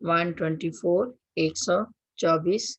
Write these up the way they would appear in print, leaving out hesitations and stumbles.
124 124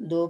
2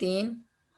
3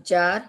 4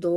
2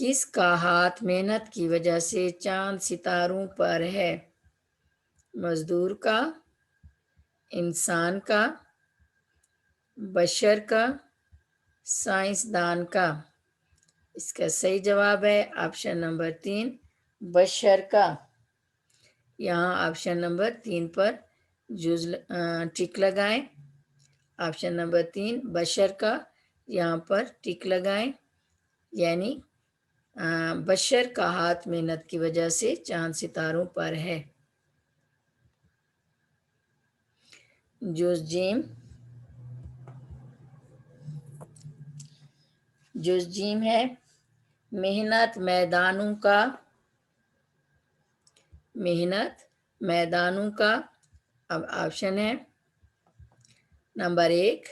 کس کا ہاتھ محنت کی وجہ سے چاند ستاروں پر ہے؟ مزدور کا، انسان کا، بشر کا، سائنسدان کا؟ اس کا صحیح جواب ہے آپشن نمبر 3، بشر کا۔ یہاں آپشن نمبر 3 پر ٹک لگائیں۔ آپشن نمبر 3 بشر کا، یہاں پر ٹک لگائیں، یعنی بشر کا ہاتھ محنت کی وجہ سے چاند ستاروں پر ہے۔ جز جیم ہے محنت میدانوں کا۔ اب آپشن ہے نمبر 1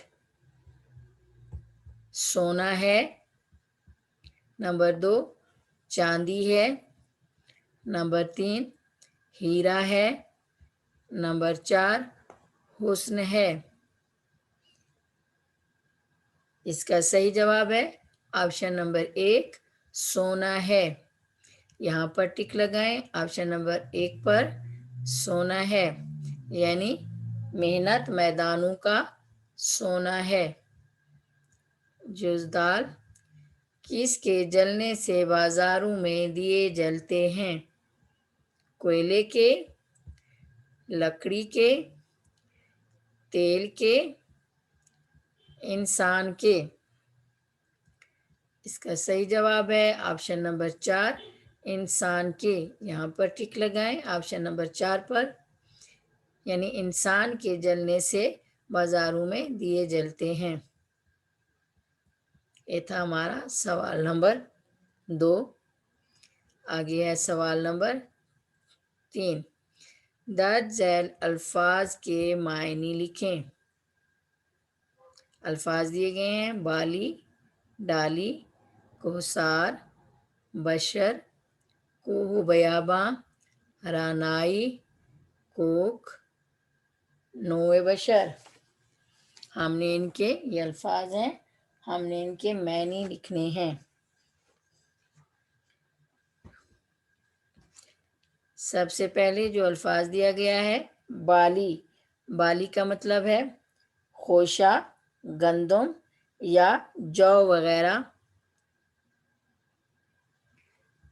سونا ہے، نمبر 2 چاندی ہے، نمبر 3 ہیرا ہے، نمبر 4 حسن ہے۔ اس کا صحیح جواب ہے آپشن نمبر 1 سونا ہے۔ یہاں پر ٹک لگائیں، آپشن نمبر 1 پر سونا ہے، یعنی محنت میدانوں کا سونا ہے۔ جزدال کس کے جلنے سے بازاروں میں دیے جلتے ہیں؟ کوئلے کے، لکڑی کے، تیل کے، انسان کے؟ اس کا صحیح جواب ہے آپشن نمبر 4 انسان کے۔ یہاں پر ٹک لگائیں آپشن نمبر 4 پر، یعنی انسان کے جلنے سے بازاروں میں دیے جلتے ہیں۔ یہ تھا ہمارا سوال نمبر 2۔ آگے ہے سوال نمبر 3۔ درج ذیل الفاظ کے معنی لکھیں۔ الفاظ دیے گئے ہیں بالی، ڈالی، کوہسار، بشر، کوہ بیاباں، رانائی، کوکھ، نوع بشر۔ ہم نے ان کے یہ الفاظ ہیں، ہم نے ان کے معنی لکھنے ہیں۔ سب سے پہلے جو الفاظ دیا گیا ہے بالی، بالی کا مطلب ہے خوشہ، گندم یا جو وغیرہ۔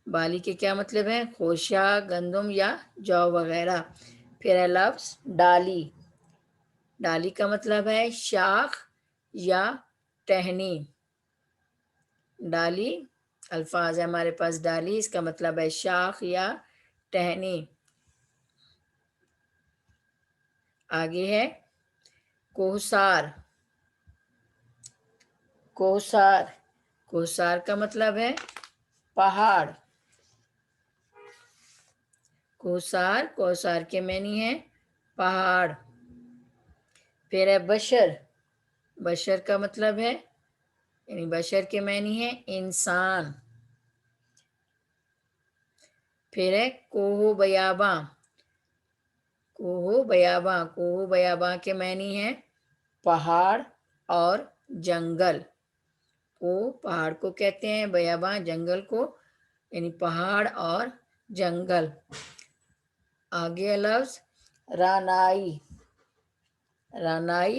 بالی کے کیا مطلب ہے؟ خوشہ، گندم یا جو وغیرہ۔ پھر ہے لفظ ڈالی، ڈالی کا مطلب ہے شاخ یا ٹہنی۔ ڈالی الفاظ ہے ہمارے پاس ڈالی، اس کا مطلب ہے شاخ یا ٹہنی۔ آگے ہے کوہسار، کوہسار، کوہسار کا مطلب ہے پہاڑ۔ کوہسار، کوہسار کے معنی ہے پہاڑ۔ پھر ہے بشر، بشر کا مطلب ہے، یعنی بشر کے معنی ہے انسان۔ پھر ہے کوہ بیاباں، کوہ بیاباں، کوہ بیاباں کے معنی ہے پہاڑ اور جنگل۔ کوہ پہاڑ کو کہتے ہیں، بیاباں جنگل کو، یعنی پہاڑ اور جنگل۔ آگے لفظ رانائی، رانائی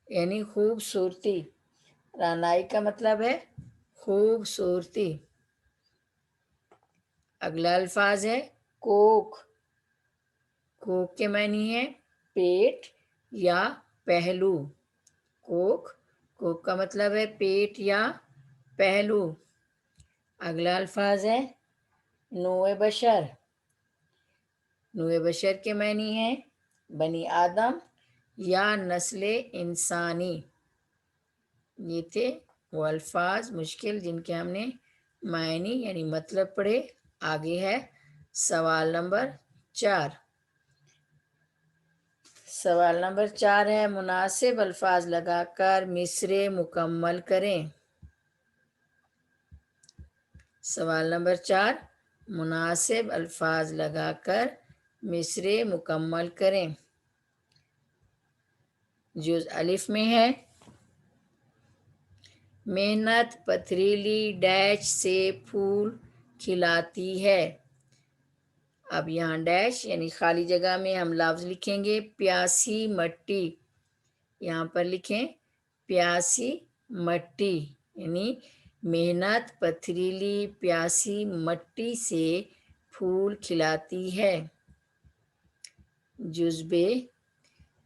یعنی خوبصورتی۔ رانائی کا مطلب ہے خوبصورتی۔ اگلا الفاظ ہے کوکھ، کوکھ کے معنی ہے پیٹ یا پہلو۔ کوکھ، کوکھ کا مطلب ہے پیٹ یا پہلو۔ اگلا الفاظ ہے نوع بشر، نوع بشر کے معنی ہے بنی آدم یا نسل انسانی۔ یہ تھے وہ الفاظ مشکل جن کے ہم نے معنی یعنی مطلب پڑھے۔ آگے ہے سوال نمبر 4۔ سوال نمبر 4 ہے مناسب الفاظ لگا کر مصرعے مکمل کریں۔ سوال نمبر 4 مناسب الفاظ لگا کر مصرعے مکمل کریں۔ جز الف میں ہے محنت پتھریلی ڈیش سے پھول کھلاتی ہے۔ اب یہاں ڈیش یعنی خالی جگہ میں ہم لفظ لکھیں گے پیاسی مٹی، یہاں پر لکھیں پیاسی مٹی، یعنی محنت پتھریلی پیاسی مٹی سے پھول کھلاتی ہے۔ جزبے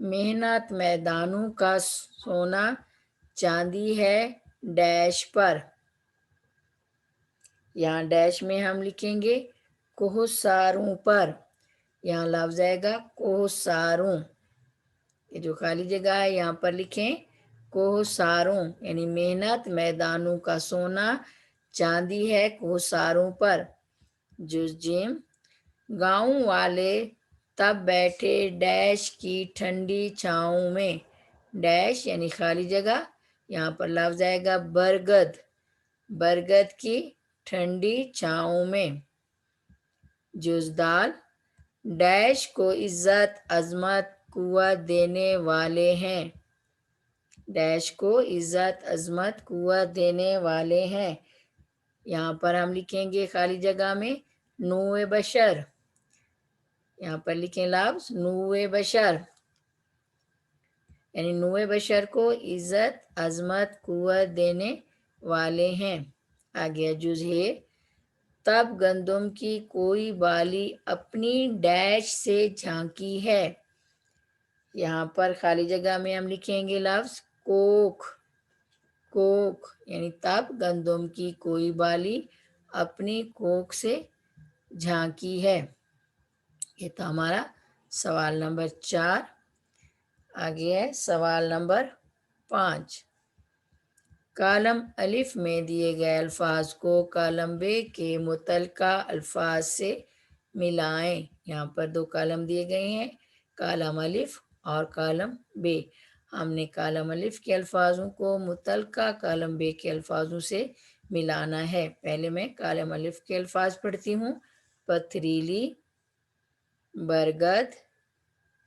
محنت میدانوں کا سونا چاندی ہے ڈیش پر، یہاں ڈیش میں ہم لکھیں گے کوہساروں پر، یہاں لفظ آئے گا کوہساروں، یہ جو خالی جگہ ہے یہاں پر لکھیں کوہساروں، یعنی محنت میدانوں کا سونا چاندی ہے کوہساروں پر۔ جیم گاؤں والے تب بیٹھے ڈیش کی ٹھنڈی چھاؤں میں، ڈیش یعنی خالی جگہ، یہاں پر لفظ آئے گا برگد، برگد کی ٹھنڈی چھاؤں میں۔ جزدال ڈیش کو عزت عظمت قوت دینے والے ہیں، ڈیش کو عزت عظمت قوت دینے والے ہیں، یہاں پر ہم لکھیں گے خالی جگہ میں نوع بشر، یہاں پر لکھیں لفظ نوع بشر، یعنی نوع بشر کو عزت عظمت قوت دینے والے ہیں۔ آگے جز ہے تب گندم کی کوئی بالی اپنی ڈیش سے جھانکی ہے، یہاں پر خالی جگہ میں ہم لکھیں گے لفظ کوکھ، کوکھ یعنی تب گندم کی کوئی بالی اپنی کوکھ سے جھانکی ہے۔ یہ تھا ہمارا سوال نمبر 4۔ آگے ہے سوال نمبر 5۔ کالم الف میں دیے گئے الفاظ کو کالم ب کے متعلقہ الفاظ سے ملائیں، یہاں پر 2 کالم دیے گئے ہیں، کالم الف اور کالم ب، ہم نے کالم الف کے الفاظوں کو متعلقہ کالم ب کے الفاظوں سے ملانا ہے۔ پہلے میں کالم الف کے الفاظ پڑھتی ہوں، پتھریلی، برگد،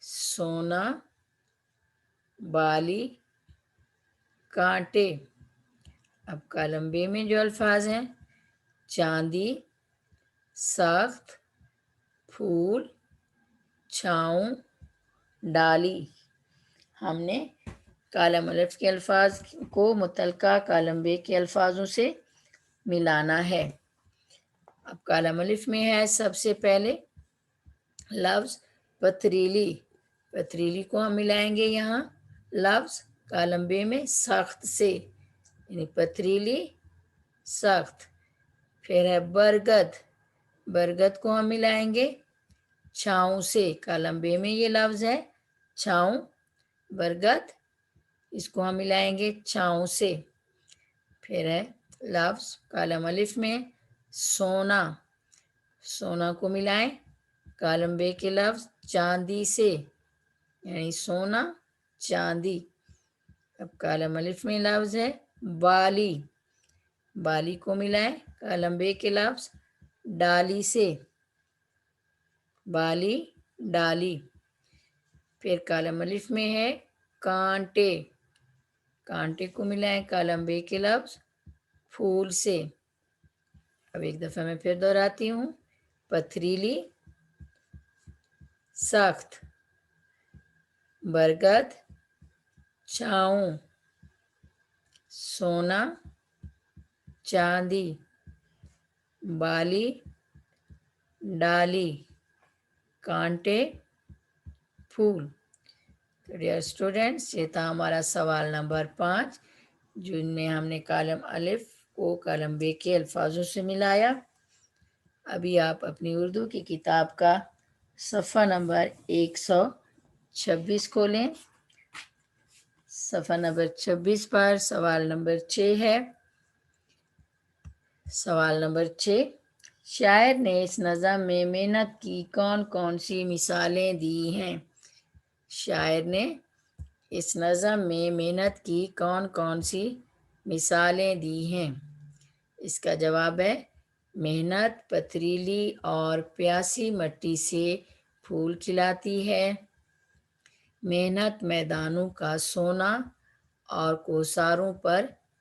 سونا، بالی، کانٹے۔ اب کالم بے میں جو الفاظ ہیں چاندی، سخت، پھول، چھاؤں، ڈالی، ہم نے کالم الف کے الفاظ کو متعلقہ کالم بے کے الفاظوں سے ملانا ہے۔ اب کالم الف میں ہے سب سے پہلے لفظ پتھریلی، پتھریلی کو ہم ملائیں گے یہاں لفظ کالم بے میں سخت سے، یعنی پتھریلی سخت۔ پھر ہے برگد، برگد کو ہم ملائیں گے چھاؤں سے، کالم بے میں یہ لفظ ہے چھاؤں، برگد اس کو ہم ملائیں گے چھاؤں سے۔ پھر ہے لفظ کالم الف میں سونا، سونا کو ملائیں کالم بے کے لفظ چاندی سے، یعنی سونا چاندی۔ اب کالم الف میں لفظ ہے بالی، بالی کو ملائیں کالم بے کے لفظ ڈالی سے، بالی ڈالی۔ پھر کالم الف میں ہے کانٹے، کانٹے کو ملائیں کالم بے کے لفظ پھول سے۔ اب ایک دفعہ میں پھر دہراتی ہوں، پتھریلی، سخت، برگد، چھاؤں، سونا، چاندی، بالی، ڈالی، کانٹے، پھول۔ تو ڈیئر اسٹوڈینٹس، یہ تھا ہمارا سوال نمبر 5، جن میں ہم نے کالم الف کو کالم بے کے الفاظوں سے ملایا۔ ابھی آپ اپنی اردو کی کتاب کا صفحہ نمبر 126 کھولیں، صفحہ نمبر 26 پر سوال نمبر 6 ہے۔ سوال نمبر 6، شاعر نے اس نظم میں محنت کی کون کون سی مثالیں دی ہیں؟ شاعر نے اس نظم میں محنت کی کون کون سی مثالیں دی ہیں؟ اس کا جواب ہے محنت پتھریلی اور پیاسی مٹی سے پھول کھلاتی ہے، محنت میدانوں کا سونا اور کوثاروں پر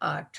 8।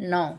9।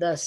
10।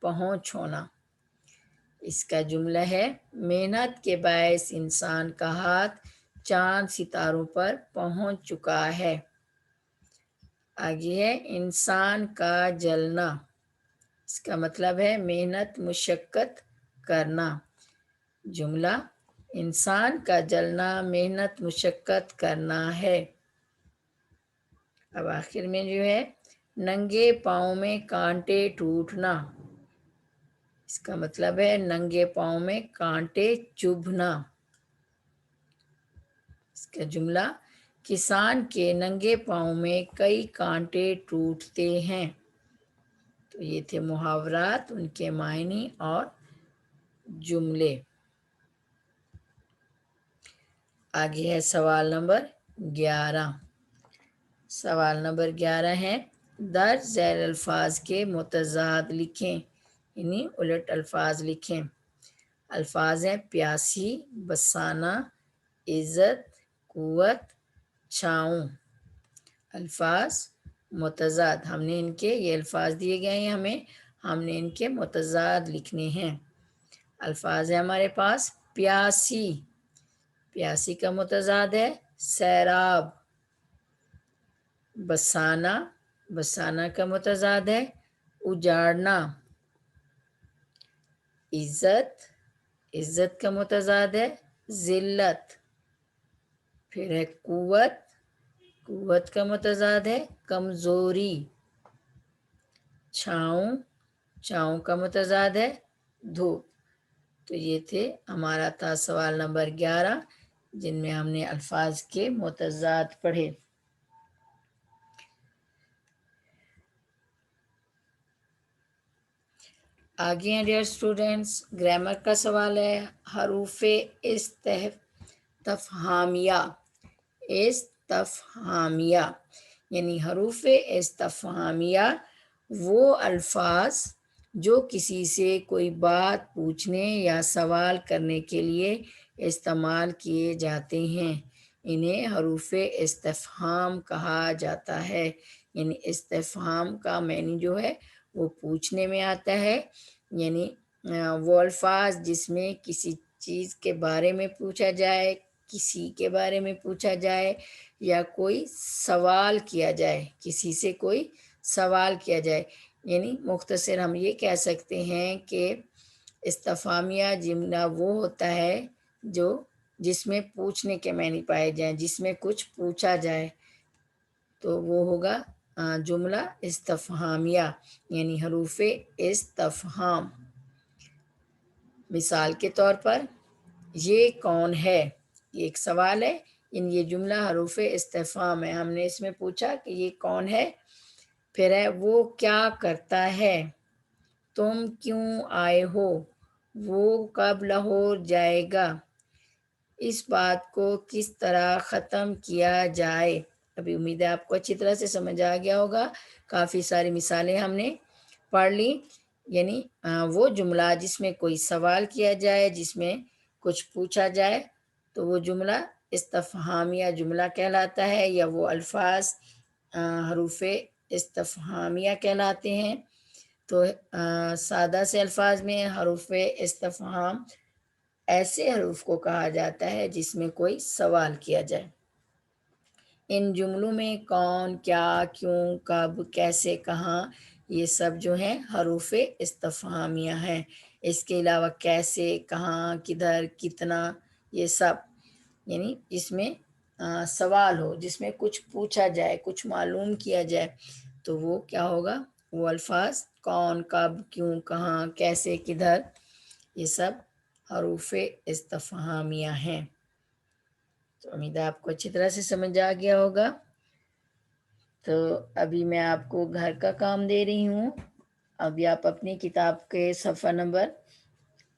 پہنچ ہونا۔ اس کا جملہ ہے محنت کے باعث انسان کا ہاتھ چاند ستاروں پر پہنچ چکا ہے۔ آگے ہے انسان کا جلنا۔ اس کا مطلب ہے محنت مشقت کرنا۔ جملہ انسان کا جلنا محنت مشقت کرنا ہے۔ اب آخر میں جو ہے ننگے پاؤں میں کانٹے ٹوٹنا۔ اس کا مطلب ہے ننگے پاؤں میں کانٹے چبھنا۔ اس کا جملہ کسان کے ننگے پاؤں میں کئی کانٹے ٹوٹتے ہیں۔ تو یہ تھے محاورات، ان کے معنی اور جملے۔ آگے ہے سوال نمبر 11۔ سوال نمبر 11 ہے درج ذیل الفاظ کے متضاد لکھیں، یعنی الٹ الفاظ لکھیں۔ الفاظ ہیں پیاسی، بسانا، عزت، قوت، چھاؤں۔ الفاظ متضاد، ہم نے ان کے یہ الفاظ دیے گئے ہیں ہم نے ان کے متضاد لکھنے ہیں۔ الفاظ ہے ہمارے پاس پیاسی، پیاسی کا متضاد ہے سیراب۔ بسانا، بسانا کا متضاد ہے اجاڑنا۔ عزت، عزت کا متضاد ہے ذلت۔ پھر ہے قوت، قوت کا متضاد ہے کمزوری۔ چھاؤں، چھاؤں کا متضاد ہے دھوپ۔ تو یہ تھے ہمارا تھا سوال نمبر 11، جن میں ہم نے الفاظ کے متضاد پڑھے۔ آگے ہیں ڈیئر اسٹوڈینٹس، گرامر کا سوال ہے حروف استفہامیہ۔ استفہامیہ یعنی حروف استفہامیہ وہ الفاظ جو کسی سے کوئی بات پوچھنے یا سوال کرنے کے لیے استعمال کیے جاتے ہیں، انہیں حروف استفہام کہا جاتا ہے۔ یعنی استفہام کا معنی جو ہے وہ پوچھنے میں آتا ہے، یعنی وہ الفاظ جس میں کسی چیز کے بارے میں پوچھا جائے، کسی کے بارے میں پوچھا جائے یا کوئی سوال کیا جائے، کسی سے کوئی سوال کیا جائے۔ یعنی مختصر ہم یہ کہہ سکتے ہیں کہ استفہامیہ جملہ وہ ہوتا ہے جس میں پوچھنے کے معنی پائے جائیں، جس میں کچھ پوچھا جائے، تو وہ ہوگا جملہ استفہامیہ، یعنی حروف استفہام۔ مثال کے طور پر یہ کون ہے، یہ ایک سوال ہے، یہ جملہ حروف استفہام ہے۔ ہم نے اس میں پوچھا کہ یہ کون ہے، پھر ہے وہ کیا کرتا ہے، تم کیوں آئے ہو، وہ کب لاہور جائے گا، اس بات کو کس طرح ختم کیا جائے۔ ابھی امید ہے آپ کو اچھی طرح سے سمجھ آ گیا ہوگا، کافی ساری مثالیں ہم نے پڑھ لی۔ یعنی وہ جملہ جس میں کوئی سوال کیا جائے، جس میں کچھ پوچھا جائے، تو وہ جملہ استفہامیہ جملہ کہلاتا ہے، یا وہ الفاظ حروف استفہامیہ کہلاتے ہیں۔ تو سادہ سے الفاظ میں حروف استفہام ایسے حروف کو کہا جاتا ہے جس میں کوئی سوال کیا جائے۔ ان جملوں میں کون، کیا، کیوں، کب، کیسے، کہاں، یہ سب جو ہیں حروف استفہامیہ ہیں۔ اس کے علاوہ کیسے، کہاں، کدھر، کتنا، یہ سب یعنی جس میں سوال ہو، جس میں کچھ پوچھا جائے، کچھ معلوم کیا جائے، تو وہ کیا ہوگا، وہ الفاظ کون، کب، کیوں، کہاں، کیسے، کدھر، یہ سب حروف استفہامیہ ہیں۔ تو امید ہے آپ کو اچھی طرح سے سمجھ آ گیا ہوگا۔ تو ابھی میں آپ کو گھر کا کام دے رہی ہوں۔ ابھی آپ اپنی کتاب کے صفحہ نمبر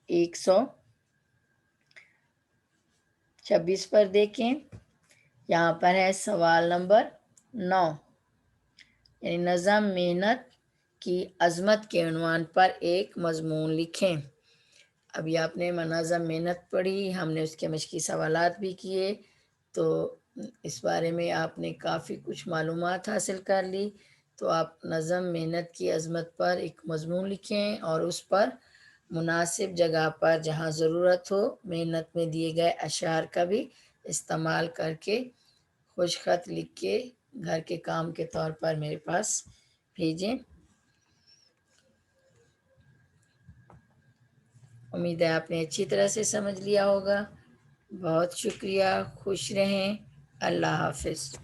126 پر دیکھیں، یہاں پر ہے سوال نمبر 9، یعنی نظم محنت کی عظمت کے عنوان پر ایک مضمون لکھیں۔ ابھی آپ نے منظم محنت پڑھی، ہم نے اس کے مشقی سوالات بھی کیے، تو اس بارے میں آپ نے کافی کچھ معلومات حاصل کر لی۔ تو آپ نظم محنت کی عظمت پر ایک مضمون لکھیں اور اس پر مناسب جگہ پر جہاں ضرورت ہو محنت میں دیے گئے اشعار کا بھی استعمال کر کے خوش خط لکھ کے گھر کے کام کے طور پر میرے پاس بھیجیں۔ امید ہے آپ نے اچھی طرح سے سمجھ لیا ہوگا۔ بہت شکریہ، خوش رہیں، اللہ حافظ۔